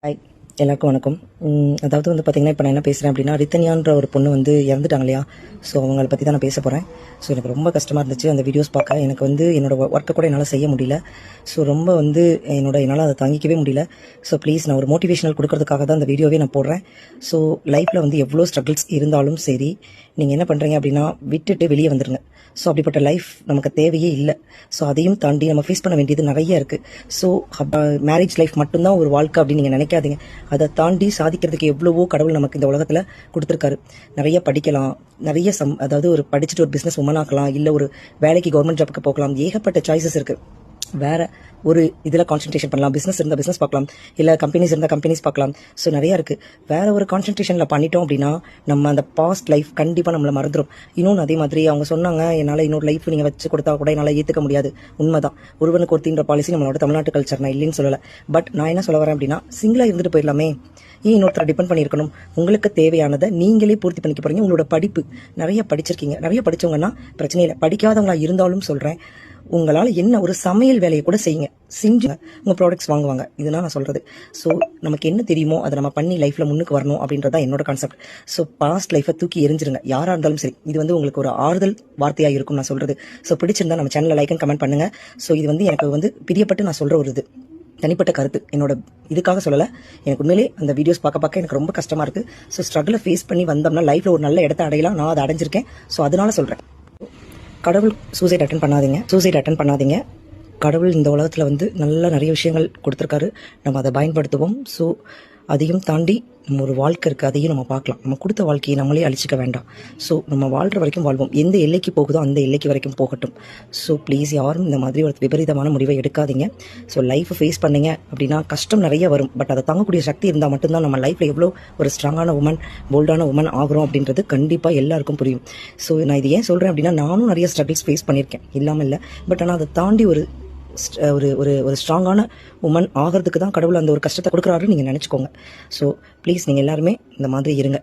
Hi, எல்லாருக்கும் வணக்கம். அதாவது வந்து பார்த்திங்கன்னா, இப்போ நான் என்ன பேசுகிறேன் அப்படின்னா, ரித்தன்யான்ற ஒரு பொண்ணு வந்து இறந்துட்டாங்க இல்லையா? ஸோ அவங்கள பற்றி தான் நான் பேச போகிறேன். ஸோ எனக்கு ரொம்ப கஷ்டமாக இருந்துச்சு அந்த வீடியோஸ் பார்க்க. எனக்கு வந்து என்னோடய ஒர்க்கை கூட என்னால் செய்ய முடியல. ஸோ ரொம்ப வந்து என்னால் அதை தாங்கிக்கவே முடியல. ஸோ ப்ளீஸ், நான் ஒரு மோட்டிவேஷனல் கொடுக்கறதுக்காக தான் அந்த வீடியோவே நான் போடுறேன். ஸோ லைஃப்பில் வந்து எவ்வளோ ஸ்ட்ரகிள்ஸ் இருந்தாலும் சரி, நீங்கள் என்ன பண்ணுறீங்க அப்படின்னா விட்டுட்டு வெளியே வந்துடுங்க. ஸோ அப்படிப்பட்ட லைஃப் நமக்கு தேவையே இல்லை. ஸோ அதையும் தாண்டி நம்ம ஃபேஸ் பண்ண வேண்டியது நிறைய இருக்குது. ஸோ மேரேஜ் லைஃப் மட்டும்தான் ஒரு வாழ்க்கை அப்படின்னு நீங்கள் நினைக்காதீங்க. அதை தாண்டி சாதிக்கிறதுக்கு எவ்வளவோ கடவுள் நமக்கு இந்த உலகத்தில் கொடுத்துருக்காரு. நிறைய படிக்கலாம், நிறைய அதாவது ஒரு படிச்சுட்டு ஒரு பிஸ்னஸ் உமன் ஆக்கலாம், இல்லை ஒரு வேலைக்கு கவர்மெண்ட் ஜாப்புக்கு போகலாம். ஏகப்பட்ட சாய்ஸஸ் இருக்குது. வேற ஒரு இதில் கான்சன்ட்ரேஷன் பண்ணலாம். பிஸ்னஸ் இருந்தால் பிஸ்னஸ் பார்க்கலாம், இல்லை கம்பெனிஸ் இருந்தால் கம்பெனிஸ் பார்க்கலாம். ஸோ நிறையா இருக்குது. வேற ஒரு கான்சன்ட்ரேஷனில் பண்ணிட்டோம் அப்படின்னா நம்ம அந்த பாஸ்ட் லைஃப் கண்டிப்பாக நம்மளை மறந்துடும். இன்னொன்று அதே மாதிரி அவங்க சொன்னாங்க, என்னால் இன்னொரு லைஃப் நீங்கள் வச்சு கொடுத்தா கூட என்னால் ஏற்றுக்க முடியாது. உண்மைதான், ஒருவனுக்கு ஒருத்தின்ற பாலிசி நம்மளோட தமிழ்நாட்டு கல்ச்சர், நான் இல்லைன்னு சொல்லலை. பட் நான் என்ன சொல்ல வரேன் அப்படின்னா, சிங்கிளாக இருந்துட்டு போயிடலாமே, ஏன் இன்னொருத்தரை டிபெண்ட் பண்ணியிருக்கணும்? உங்களுக்கு தேவையானதை நீங்களே பூர்த்தி பண்ணிக்க போகிறீங்க. உங்களோட படிப்பு, நிறைய படிச்சிருக்கீங்க, நிறைய படித்தவங்கன்னா பிரச்சனை இல்லை. படிக்காதவங்களா இருந்தாலும் சொல்கிறேன், உங்களால் என்ன ஒரு சமையல் வேலையை கூட செய்யுங்க, செஞ்சுங்க, உங்கள் ப்ராடக்ட்ஸ் வாங்குவாங்க. இதுதான் நான் சொல்கிறது. ஸோ நமக்கு என்ன தெரியுமோ அதை நம்ம பண்ணி லைஃப்பில் முன்னுக்கு வரணும் அப்படின்றதான் என்னோட கான்செப்ட். ஸோ பாஸ்ட் லைஃப்பை தூக்கி எரிஞ்சிருங்க, யாராக இருந்தாலும் சரி. இது வந்து உங்களுக்கு ஒரு ஆறுதல் வார்த்தையாக இருக்கும் நான் சொல்கிறது. ஸோ பிடிச்சிருந்தா நம்ம சேனலில் லைக் அண்ட் கமெண்ட் பண்ணுங்கள். ஸோ இது வந்து எனக்கு வந்து பிரியப்பட்டு நான் சொல்கிற ஒரு இது தனிப்பட்ட கருத்து, என்னோட இதுக்காக சொல்லலை. எனக்கு உண்மையிலே அந்த வீடியோஸ் பார்க்க எனக்கு ரொம்ப கஷ்டமாக இருக்குது. ஸோ ஸ்ட்ரகிளை ஃபேஸ் பண்ணி வந்தோம்னா லைஃப்பில் ஒரு நல்ல இடத்த அடையலாம். நான் அதை அடைஞ்சிருக்கேன். ஸோ அதனால சொல்கிறேன், கடவுள் சூசைட் அட்டன் பண்ணாதீங்க. கடவுள் இந்த உலகத்தில் வந்து நிறைய விஷயங்கள் கொடுத்துருக்காரு, நம்ம அதை பயன்படுத்துவோம். ஸோ அதையும் தாண்டி நம்ம ஒரு வாழ்க்கை இருக்குது, அதையும் நம்ம பார்க்கலாம். நம்ம கொடுத்த வாழ்க்கையை நம்மளே அழிச்சிக்க வேண்டாம். ஸோ நம்ம வாழ்கிற வரைக்கும் வாழ்வோம். எந்த எல்லைக்கு போகுதோ அந்த எல்லைக்கு வரைக்கும் போகட்டும். ஸோ ப்ளீஸ், யாரும் இந்த மாதிரி ஒரு விபரீதமான முடிவை எடுக்காதீங்க. ஸோ லைஃப்பை ஃபேஸ் பண்ணீங்க அப்படின்னா கஷ்டம் நிறைய வரும். பட் அதை தாங்கக்கூடிய சக்தி இருந்தால் மட்டும்தான் நம்ம லைஃப்பில் எவ்வளோ ஒரு ஸ்ட்ராங்கான உமன், போல்டான உமன் ஆகிறோம் அப்படின்றது கண்டிப்பாக எல்லாருக்கும் புரியும். ஸோ நான் இது ஏன் சொல்கிறேன் அப்படின்னா, நானும் நிறைய ஸ்ட்ரகிள்ஸ் ஃபேஸ் பண்ணியிருக்கேன், இல்லாமல் இல்லை. பட் ஆனால் அதை தாண்டி ஒரு ஒரு ஸ்ட்ராங்கான உமன் ஆகிறதுக்கு தான் கடவுள் அந்த ஒரு கஷ்டத்தை கொடுக்குறாருன்னு நீங்கள் நினச்சிக்கோங்க. ஸோ ப்ளீஸ், நீங்கள் எல்லாருமே இந்த மாதிரி இருங்க.